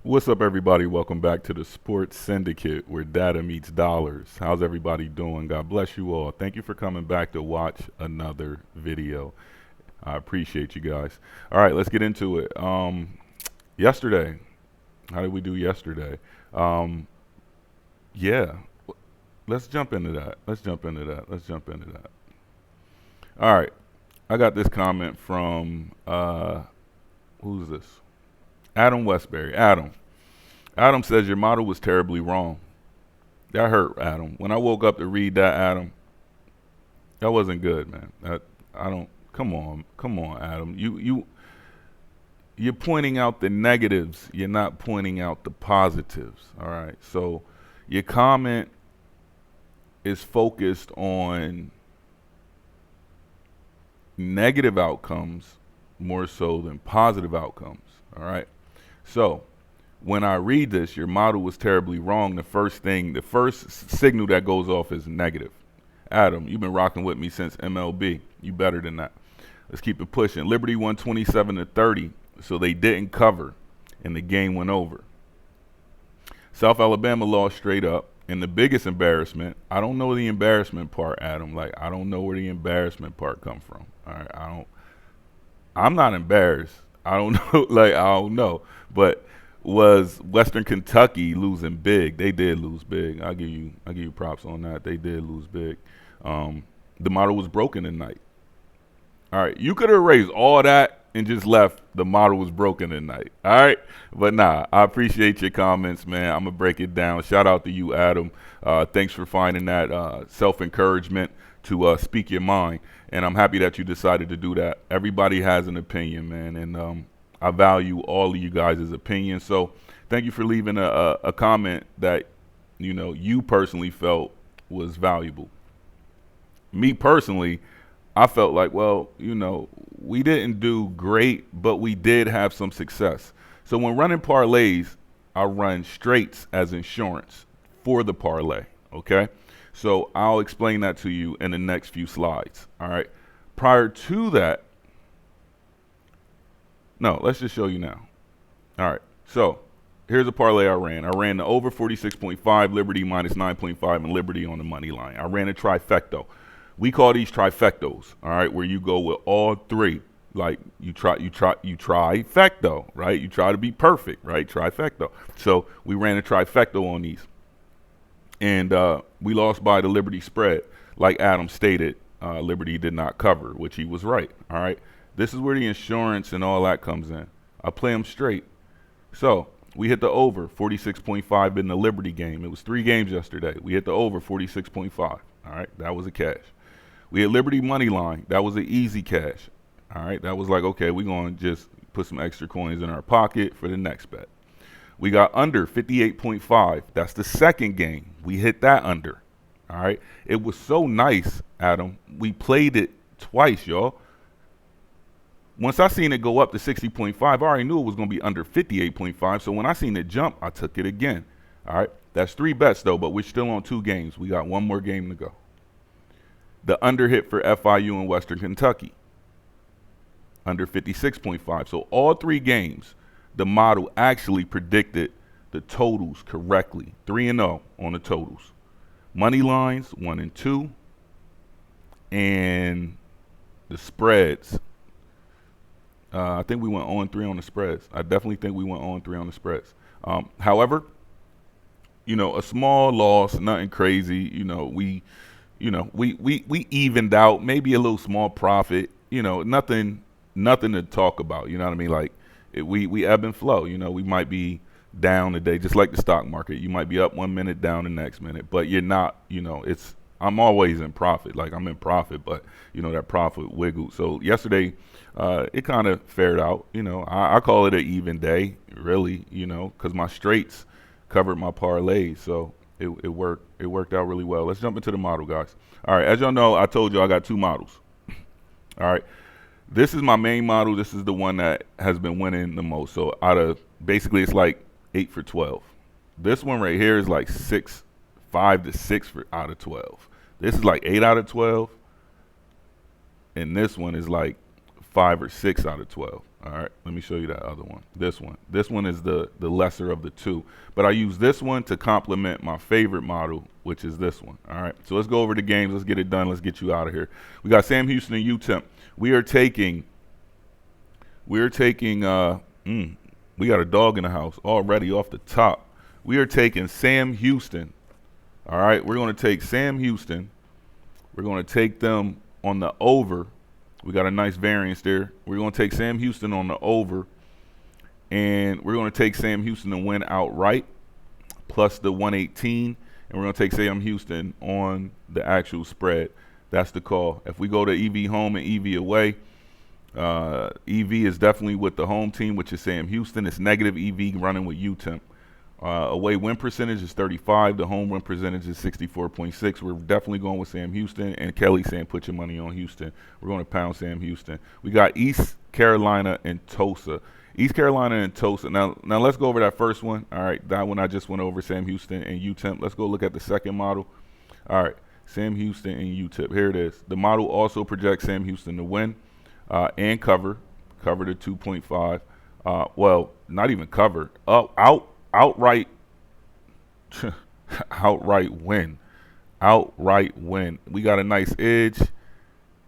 What's up, everybody? Welcome back to the Sports Syndicate, where data meets dollars. How's everybody doing? God bless you all. Thank you for coming back to watch another video. I appreciate you guys. All right, let's get into it. Yesterday, how did we do yesterday? Um, yeah, let's jump into that. Let's jump into that. All right, I got this comment from who's this? Adam Westbury. Adam says your model was terribly wrong. That hurt, Adam. When I woke up to read that, Adam, that wasn't good, man. I don't. Come on, Adam. You're pointing out the negatives. You're not pointing out the positives. All right. So your comment is focused on negative outcomes more so than positive outcomes. All right. So when I read this, your model was terribly wrong. The first signal that goes off is negative. Adam, you've been rocking with me since MLB. You better than that. Let's keep it pushing. Liberty won 27-30, so they didn't cover, and the game went over. South Alabama lost straight up, and the biggest embarrassment, I don't know the embarrassment part, Adam. Like, I don't know where the embarrassment part come from. All right, I'm not embarrassed. I don't know, I don't know. But was Western Kentucky losing big? They did lose big. I'll give you props on that. They did lose big. The model was broken tonight. All right, you could have erased all that and just left the model was broken tonight. All right, but nah, I appreciate your comments, man. I'm gonna break it down. Shout out to you, Adam. Thanks for finding that self-encouragement to speak your mind, and I'm happy that you decided to do that. Everybody has an opinion, man, and I value all of you guys' opinions. So thank you for leaving a comment that you personally felt was valuable. Me personally, I felt like, well, we didn't do great, but we did have some success. So when running parlays, I run straights as insurance for the parlay, okay? So I'll explain that to you in the next few slides, all right? Prior to that, no, let's just show you now. All right, so here's a parlay I ran. I ran the over 46.5, Liberty minus 9.5, and Liberty on the money line. I ran a trifecta. We call these trifectos, all right, where you go with all three. Like you trifecto, right? You try to be perfect, right? Trifecto. So we ran a trifecto on these, and we lost by the Liberty spread. Like Adam stated, Liberty did not cover, which he was right. All right, this is where the insurance and all that comes in. I play them straight. So we hit the over 46.5 in the Liberty game. It was 3 games yesterday. We hit the over 46.5. All right, that was a cash. We had Liberty money line. That was an easy cash. All right, that was like, okay, we're going to just put some extra coins in our pocket for the next bet. We got under 58.5. That's the second game. We hit that under. All right, it was so nice, Adam. We played it twice, y'all. Once I seen it go up to 60.5, I already knew it was going to be under 58.5. So when I seen it jump, I took it again. All right, that's 3 bets, though, but we're still on 2 games. We got 1 more game to go. The under hit for FIU and Western Kentucky, under 56.5. So all 3 games, the model actually predicted the totals correctly. 3-0 on the totals. Money lines, 1 and 2. And the spreads, I think we went 0-3 on the spreads. I definitely think we went 0-3 on the spreads. However, a small loss, nothing crazy. We evened out, maybe a little small profit. Nothing to talk about. You know what I mean? Like we ebb and flow. We might be down today, just like the stock market. You might be up 1 minute, down the next minute, but you're not. I'm always in profit. Like I'm in profit, but that profit wiggled. So yesterday, it kind of fared out. I call it an even day, really. Because my straights covered my parlays, so it worked. It worked out really well. Let's jump into the model, guys. All right, as y'all know, I told you I got 2 models. All right, this is my main model. This is the one that has been winning the most. So basically it's like 8 for 12. This one right here is like 5 to 6 out of 12. This is like 8 out of 12, and this one is like 5 or 6 out of 12. All right, let me show you that other one. This one. This one is the lesser of the two. But I use this one to complement my favorite model, which is this one. All right, so let's go over the games. Let's get it done. Let's get you out of here. We got Sam Houston and UTEP. We got a dog in the house already off the top. We are taking Sam Houston. All right, we're going to take Sam Houston. We're going to take them on the over. We got a nice variance there. We're going to take Sam Houston on the over, and we're going to take Sam Houston to win outright, plus the 118, and we're going to take Sam Houston on the actual spread. That's the call. If we go to EV home and EV away, EV is definitely with the home team, which is Sam Houston. It's negative EV running with UTEP. Away win percentage is 35. The home win percentage is 64.6. We're definitely going with Sam Houston. And Kelly saying put your money on Houston. We're going to pound Sam Houston. We got East Carolina and Tulsa. East Carolina and Tulsa. Now let's go over that first one. All right, that one I just went over, Sam Houston and UTEP. Let's go look at the second model. All right, Sam Houston and UTEP. Here it is. The model also projects Sam Houston to win and cover the 2.5. Well, not even cover. Outright win. Outright win. We got a nice edge.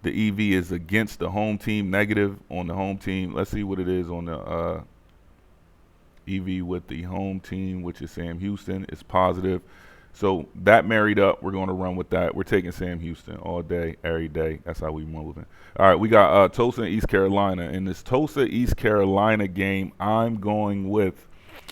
The EV is against the home team, negative on the home team. Let's see what it is on the EV with the home team, which is Sam Houston. It's positive. So that married up, we're going to run with that. We're taking Sam Houston all day, every day. That's how we moving. All right, we got Tulsa and East Carolina. In this Tulsa-East Carolina game, I'm going with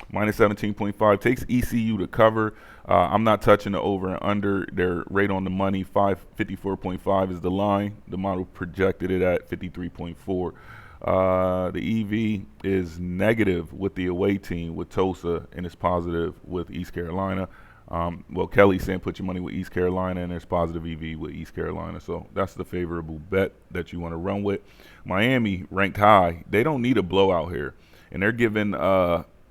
minus 17.5. Takes ECU to cover. I'm not touching the over and under. They're right on the money. 54.5 is the line. The model projected it at 53.4. The EV is negative with the away team with Tulsa, and it's positive with East Carolina. Well, Kelly's saying put your money with East Carolina, and there's positive EV with East Carolina. So that's the favorable bet that you want to run with. Miami ranked high. They don't need a blowout here, and they're giving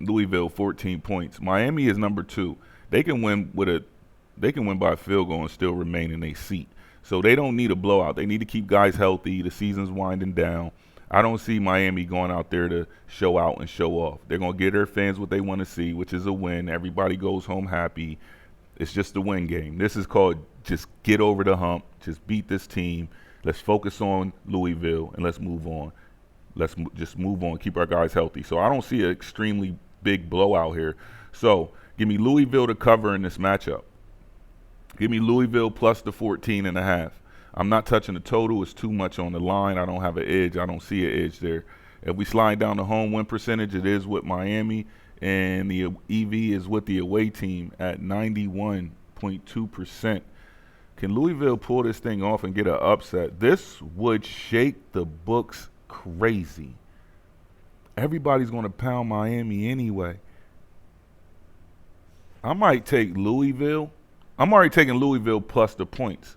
Louisville 14 points. Miami is number 2. They can win by a field goal and still remain in a seat. So they don't need a blowout. They need to keep guys healthy. The season's winding down. I don't see Miami going out there to show out and show off. They're going to give their fans what they want to see, which is a win. Everybody goes home happy. It's just a win game. This is called just get over the hump. Just beat this team. Let's focus on Louisville, and let's move on. Let's just move on, keep our guys healthy. So I don't see an extremely big blowout here. So give me Louisville to cover in this matchup. Give me Louisville plus the 14.5. I'm not touching the total. It's too much on the line. I don't have an edge. I don't see an edge there. If we slide down the home win percentage, it is with Miami, and the EV is with the away team at 91.2%. Can Louisville pull this thing off and get an upset? This would shake the books crazy. Everybody's going to pound Miami anyway. I might take Louisville. I'm already taking Louisville plus the points.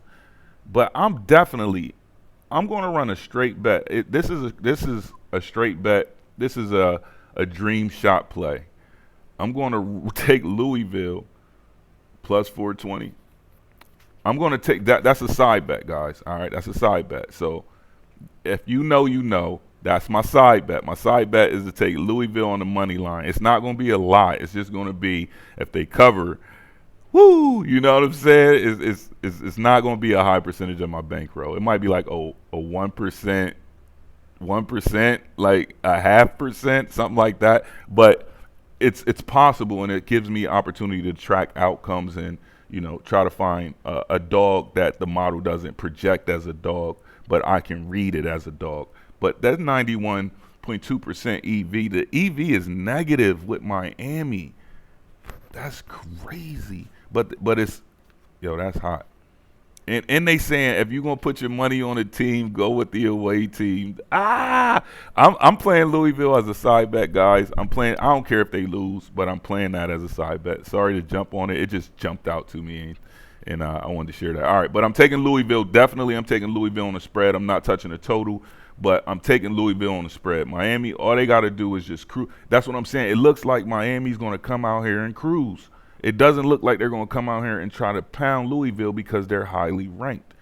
But I'm going to run a straight bet. This is a straight bet. This is a dream shot play. I'm going to take Louisville plus 420. I'm going to take that. That's a side bet, guys. All right, that's a side bet. So if you know, that's my side bet. My side bet is to take Louisville on the money line. It's not going to be a lot. It's just going to be if they cover. Woo, you know what I'm saying? It's not going to be a high percentage of my bankroll. It might be like a 1%, like a 0.5%, something like that. But it's possible, and it gives me opportunity to track outcomes and try to find a dog that the model doesn't project as a dog, but I can read it as a dog. But that 91.2% EV, the EV is negative with Miami. That's crazy. But it's, that's hot. And they saying if you're gonna put your money on a team, go with the away team. I'm playing Louisville as a side bet, guys. I don't care if they lose, but I'm playing that as a side bet. Sorry to jump on it. It just jumped out to me, and I wanted to share that. All right, but I'm taking Louisville. Definitely, I'm taking Louisville on the spread. I'm not touching the total, but I'm taking Louisville on the spread. Miami, all they got to do is just cruise. That's what I'm saying. It looks like Miami's going to come out here and cruise. It doesn't look like they're going to come out here and try to pound Louisville because they're highly ranked.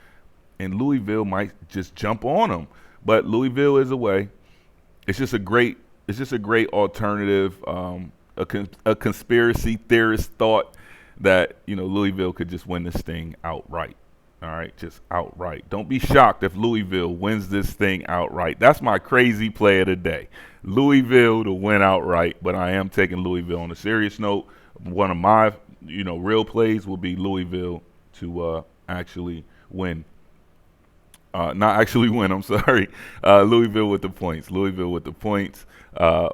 And Louisville might just jump on them. But Louisville is away. it's just a great alternative. A conspiracy theorist thought that Louisville could just win this thing outright. All right, just outright. Don't be shocked if Louisville wins this thing outright. That's my crazy play of the day. Louisville to win outright, but I am taking Louisville. On a serious note, one of my real plays will be Louisville to actually win. Not actually win, I'm sorry. Louisville with the points.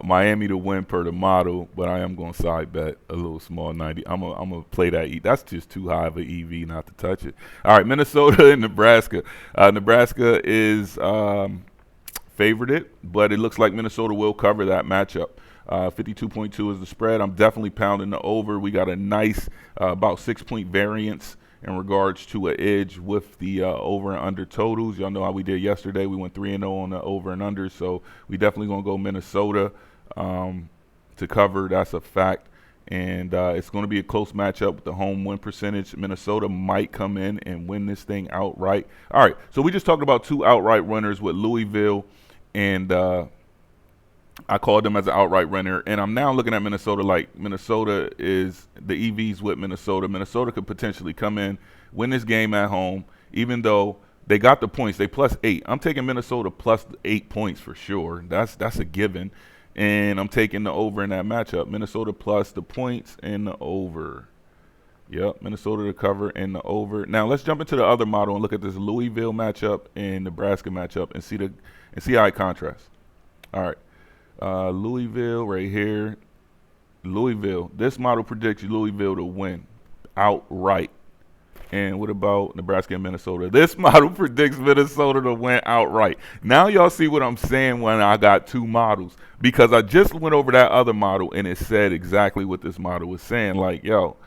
Miami to win per the model, but I am going to side bet a little small 90. I'm going to play that. That's just too high of an EV not to touch it. All right, Minnesota and Nebraska. Nebraska is favored, but it looks like Minnesota will cover that matchup. 52.2 is the spread. I'm definitely pounding the over. We got a nice about 6-point variance in regards to an edge with the over and under totals. Y'all know how we did yesterday. We went 3-0 on the over and under, so we definitely going to go Minnesota to cover. That's a fact. And it's going to be a close matchup with the home win percentage. Minnesota might come in and win this thing outright. All right, so we just talked about two outright runners with Louisville, and I called them as an outright runner, and I'm now looking at Minnesota like Minnesota is the EVs with Minnesota. Minnesota could potentially come in, win this game at home, even though they got the points. They +8. I'm taking Minnesota +8 points for sure. That's a given, and I'm taking the over in that matchup. Minnesota plus the points and the over. Yep, Minnesota to cover and the over. Now let's jump into the other model and look at this Louisville matchup and Nebraska matchup and see how it contrasts. All right. Louisville right here. Louisville. This model predicts Louisville to win outright. And what about Nebraska and Minnesota? This model predicts Minnesota to win outright. Now y'all see what I'm saying when I got two models, because I just went over that other model and it said exactly what this model was saying. Like, yo,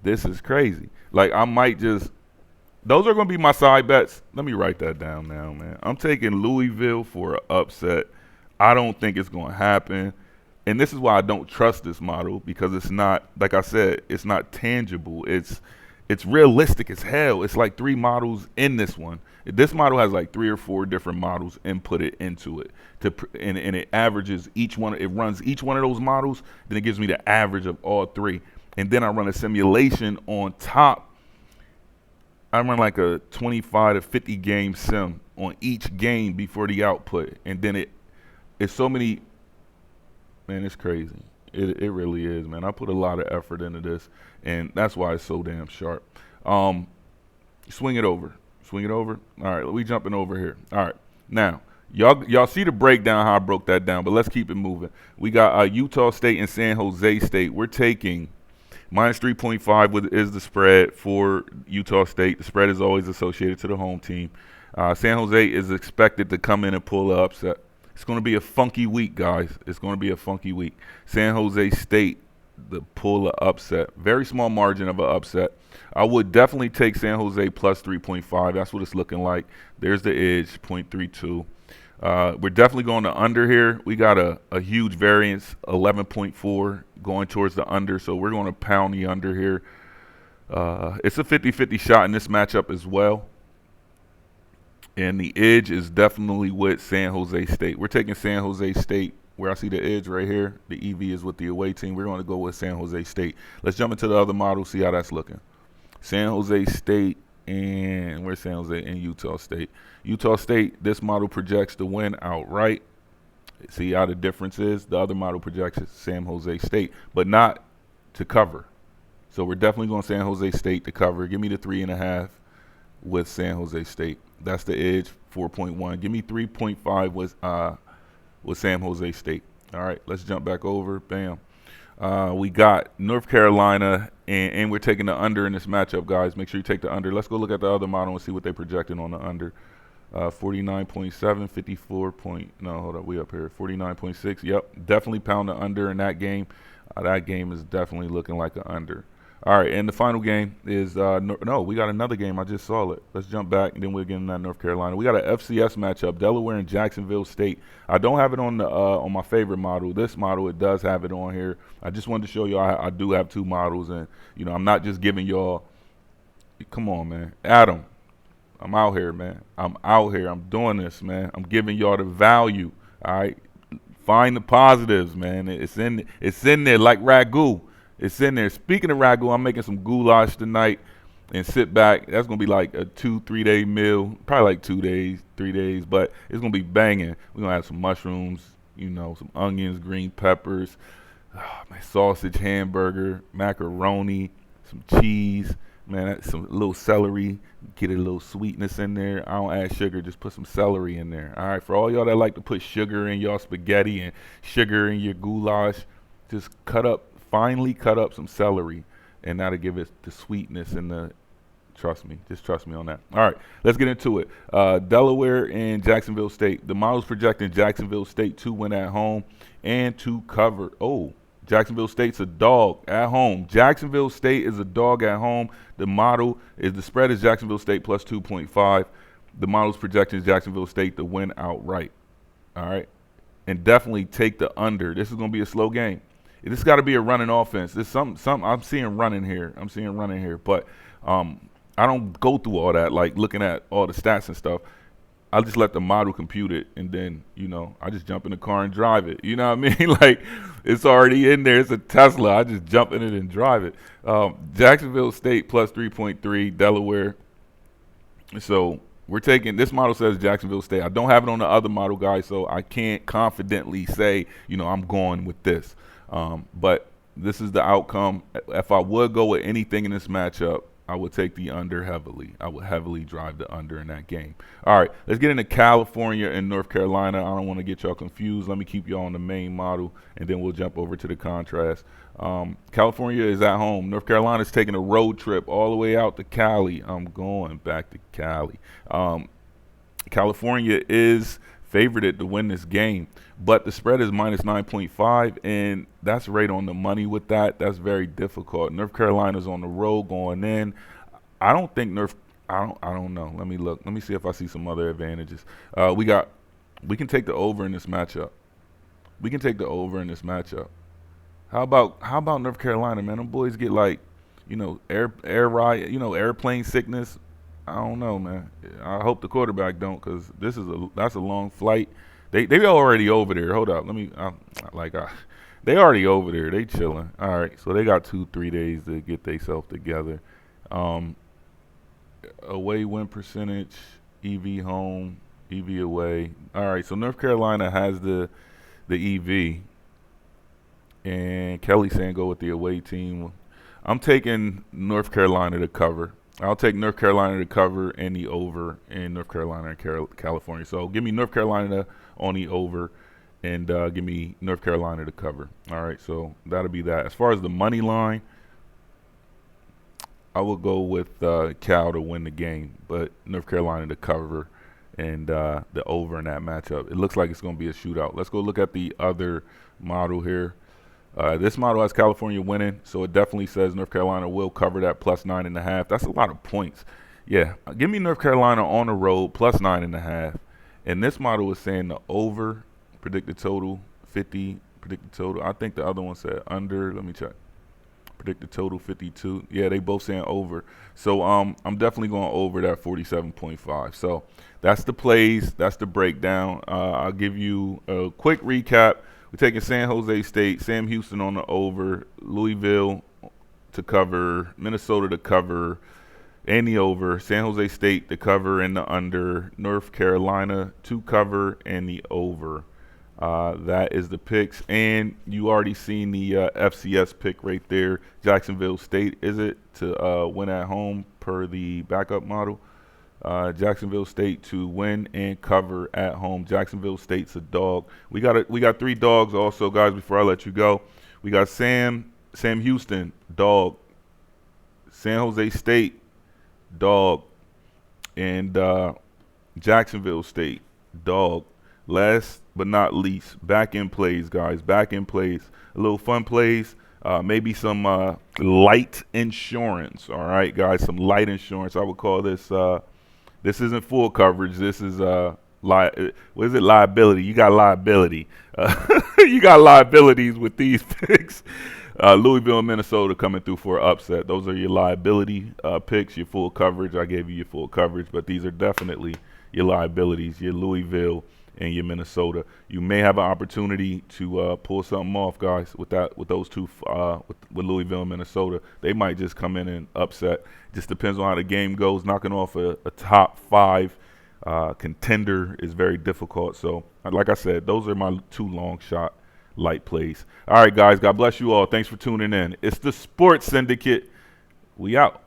this is crazy. Like, I might just – those are going to be my side bets. Let me write that down now, man. I'm taking Louisville for an upset. I don't think it's going to happen. And this is why I don't trust this model, because it's not, like I said, it's not tangible. It's realistic as hell. It's like three models in this one. This model has like 3 or 4 different models inputted into it. And it averages each one. It runs each one of those models. Then it gives me the average of all 3. And then I run a simulation on top. I run like a 25 to 50 game sim on each game before the output. And then it's so many, man, it's crazy. It really is, man. I put a lot of effort into this, and that's why it's so damn sharp. Swing it over. All right, we jumping over here. All right, now, y'all see the breakdown, how I broke that down, but let's keep it moving. We got Utah State and San Jose State. We're taking -3.5 is the spread for Utah State. The spread is always associated to the home team. San Jose is expected to come in and pull an upset. It's going to be a funky week, guys. It's going to be a funky week. San Jose State, the pull an upset. Very small margin of an upset. I would definitely take San Jose plus 3.5. That's what it's looking like. There's the edge, 0.32. We're definitely going to under here. We got a huge variance, 11.4, going towards the under. So we're going to pound the under here. It's a 50-50 shot in this matchup as well. And the edge is definitely with San Jose State. We're taking San Jose State, where I see the edge right here. The EV is with the away team. We're going to go with San Jose State. Let's jump into the other model, see how that's looking. San Jose State and where's San Jose and Utah State. Utah State, this model projects to win outright. See how the difference is? The other model projects San Jose State, but not to cover. So we're definitely going San Jose State to cover. Give me the 3.5 with San Jose State. That's the edge, 4.1. Give me 3.5 with San Jose State. All right, let's jump back over. Bam. We got North Carolina, and we're taking the under in this matchup, guys. Make sure you take the under. Let's go look at the other model and see what they're projecting on the under. 49.7, 54 point. No, hold up. We up here. 49.6. Yep, definitely pound the under in that game. That game is definitely looking like an under. All right, and the final game is no, we got another game. I just saw it. Let's jump back, and then we'll get in that North Carolina. We got an FCS matchup, Delaware and Jacksonville State. I don't have it on the on my favorite model. This model, it does have it on here. I just wanted to show you I do have two models, and I'm not just giving y'all. Come on, man, Adam. I'm out here, man. I'm out here. I'm doing this, man. I'm giving y'all the value. All right, Find the positives, man. It's in there like ragu. It's in there. Speaking of ragu, I'm making some goulash tonight and sit back. That's gonna be like a 2-3 day meal, probably like 2 days, 3 days, but it's gonna be banging. We're gonna have some mushrooms, some onions, green peppers, my sausage, hamburger, macaroni, some cheese, man, some little celery, get a little sweetness in there. I don't add sugar, just put some celery in there. All right, for all y'all that like to put sugar in y'all spaghetti and sugar in your goulash, just finely cut up some celery, and that'll give it the sweetness and the, just trust me on that. All right, let's get into it. Delaware and Jacksonville State. The model's projecting Jacksonville State to win at home and to cover. Oh, Jacksonville State's a dog at home. Jacksonville State is a dog at home. The spread is Jacksonville State plus 2.5. The model's projecting Jacksonville State to win outright. All right, and definitely take the under. This is going to be a slow game. This got to be a running offense. There's some I'm seeing running here. But I don't go through all that, like looking at all the stats and stuff. I just let the model compute it, and then, I just jump in the car and drive it. You know what I mean? Like, it's already in there. It's a Tesla. I just jump in it and drive it. Jacksonville State plus 3.3, Delaware. So we're taking, this model says Jacksonville State. I don't have it on the other model, guys, so I can't confidently say, I'm going with this. But this is the outcome. If I would go with anything in this matchup, I would take the under heavily. I would heavily drive the under in that game. All right, let's get into California and North Carolina. I don't want to get y'all confused. Let me keep y'all on the main model, and then we'll jump over to the contrast. California is at home. North Carolina is taking a road trip all the way out to Cali. I'm going back to Cali. California is favored to win this game, but the spread is minus 9.5, and that's right on the money with that. That's very difficult. North Carolina's on the road going in. I don't think I don't know. Let me look. Let me see if I see some other advantages. We can take the over in this matchup. How about North Carolina, man? Them boys get air ride, airplane sickness. I don't know, man. I hope the quarterback don't, because that's a long flight. They already over there. Hold up, they already over there. They chilling. All right, so they got 2-3 days to get themselves together. Away win percentage, EV home, EV away. All right, so North Carolina has the EV, and Kelly saying go with the away team. I'm taking North Carolina to cover. I'll take North Carolina to cover and the over in North Carolina and California. So give me North Carolina on the over, and give me North Carolina to cover. All right, so that'll be that. As far as the money line, I will go with Cal to win the game, but North Carolina to cover and the over in that matchup. It looks like it's going to be a shootout. Let's go look at the other model here. This model has California winning, so it definitely says North Carolina will cover that plus 9.5. That's a lot of points. Yeah, give me North Carolina on the road plus 9.5. And this model is saying the over, predicted total 50, predicted total. I think the other one said under. Let me check. Predicted total 52. Yeah, they both saying over. So I'm definitely going over that 47.5. So that's the plays. That's the breakdown. I'll give you a quick recap. We're taking San Jose State, Sam Houston on the over, Louisville to cover, Minnesota to cover, and the over, San Jose State to cover and the under, North Carolina to cover and the over. That is the picks. And you already seen the FCS pick right there. Jacksonville State, is it, to win at home per the backup model? Jacksonville State to win and cover at home. Jacksonville State's a dog. We got 3 dogs also, guys, before I let you go. We got Sam Houston, dog. San Jose State, dog. And Jacksonville State, dog. Last but not least, back end plays, guys. Back end plays. A little fun plays. Maybe some light insurance. All right, guys, some light insurance. I would call this. This isn't full coverage. This is what is it? Liability. You got liability. You got liabilities with these picks. Louisville and Minnesota coming through for an upset. Those are your liability picks. Your full coverage. I gave you your full coverage, but these are definitely your liabilities. Your Louisville and your Minnesota. You may have an opportunity to pull something off, guys, with those two, with Louisville and Minnesota. They might just come in and upset. Just depends on how the game goes. Knocking off a top 5 contender is very difficult. So, like I said, those are my 2 long shot light plays. All right, guys, God bless you all. Thanks for tuning in. It's the Sports Syndicate. We out.